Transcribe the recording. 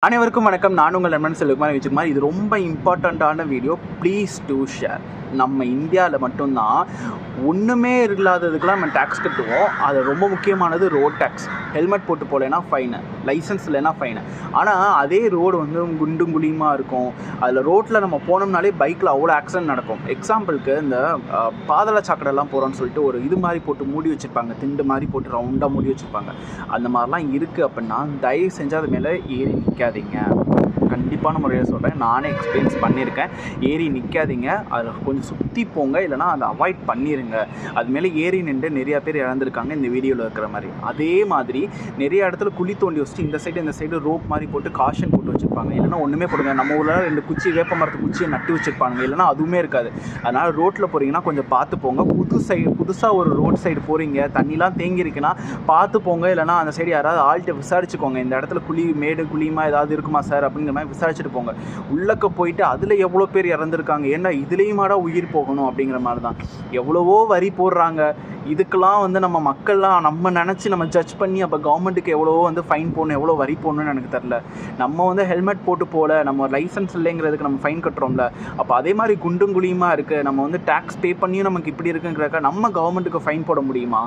அனைவருக்கும் வணக்கம். நான் உங்கள் நண்பன் செல்வகுமார் விஜயகுமார். இது ரொம்ப இம்பார்ட்டண்ட்டான வீடியோ. Please do share. நம்ம இந்தியாவில் மட்டும்தான் ஒன்றுமே இல்லாததுக்கெலாம் நம்ம டேக்ஸ் கட்டுவோம். அது ரொம்ப முக்கியமானது ரோட் டேக்ஸ். ஹெல்மெட் போட்டு போகலைன்னா ஃபைனு, லைசன்ஸ் இல்லைன்னா ஃபைனு. ஆனால் அதே ரோடு வந்து குண்டும் குழியுமாக இருக்கும். அதில் ரோட்டில் நம்ம போனோம்னாலே பைக்கில் அவ்வளோ ஆக்சிடென்ட் நடக்கும். எக்ஸாம்பிளுக்கு இந்த பாதாள சாக்கடைலாம் போகிறோன்னு சொல்லிட்டு ஒரு இது மாதிரி போட்டு மூடி வச்சுருப்பாங்க, திண்டு மாதிரி போட்டு ரவுண்டாக மூடி வச்சுருப்பாங்க. அந்த மாதிரிலாம் இருக்குது அப்படின்னா தயவு செஞ்சு அது மேலே ஏறி நிற்காதீங்க. கண்டிப்பான முறையில் சொல்கிறேன், நானே எக்ஸ்பீரியன்ஸ் பண்ணியிருக்கேன். ஏறி நிற்காதீங்க, அதில் கொஞ்சம் சுற்றி போங்க, இல்லைனா அதை அவாய்ட் பண்ணிடுங்க. அது மேலே ஏறி நின்று நிறையா பேர் இறந்துருக்காங்க இந்த வீடியோவில் இருக்கிற மாதிரி. அதே மாதிரி நிறைய இடத்துல குழி தோண்டி வச்சுட்டு இந்த சைடு ரோப் மாதிரி போட்டு காஷன் போட்டு வச்சுருப்பாங்க. இல்லைனா ஒன்றுமே போடுங்க. நம்ம ஊரில் 2 குச்சி வேப்ப மரத்து குச்சியை நட்டு வச்சுருப்பாங்க, இல்லைனா அதுவுமே இருக்காது. அதனால் ரோட்டில் போகிறீங்கன்னா கொஞ்சம் பார்த்து போங்க. புதுசாக ஒரு ரோட் சைடு போகிறீங்க, தண்ணிலாம் தேங்கியிருக்குன்னா பார்த்து போங்க. இல்லைனா அந்த சைடு யாராவது ஆள்கிட்ட விசாரிச்சுக்கோங்க, இந்த இடத்துல மேடு குழியுமா ஏதாவது இருக்குமா சார் அப்படிங்கிற மாதிரி விசாரிச்சுட்டு போங்க. உள்ளக்க போயிட்டு அதில் எவ்வளோ பேர் இறந்துருக்காங்க, ஏன்னா இதுலேயுமாடா உயிர் போகணும் அப்படிங்கிற மாதிரி தான். எவ்வளவோ வரி போடுறாங்க. இதுக்கெல்லாம் வந்து நம்ம மக்கள்லாம் நம்ம நினச்சி நம்ம ஜட்ஜ் பண்ணி அப்போ கவர்மெண்ட்டுக்கு எவ்வளவோ வந்து ஃபைன் போடணும், எவ்வளோ வரி போடணும்னு எனக்கு தெரில. நம்ம வந்து ஹெல்மெட் போட்டு போகல, நம்ம லைசன்ஸ் இல்லைங்கிறதுக்கு நம்ம ஃபைன் கட்டுறோம்ல. அப்போ அதே மாதிரி குண்டும் குழியுமா இருக்குது. நம்ம வந்து டேக்ஸ் பே பண்ணியும் நமக்கு இப்படி இருக்குங்கிறக்க நம்ம கவர்மெண்ட்டுக்கு ஃபைன் போட முடியுமா?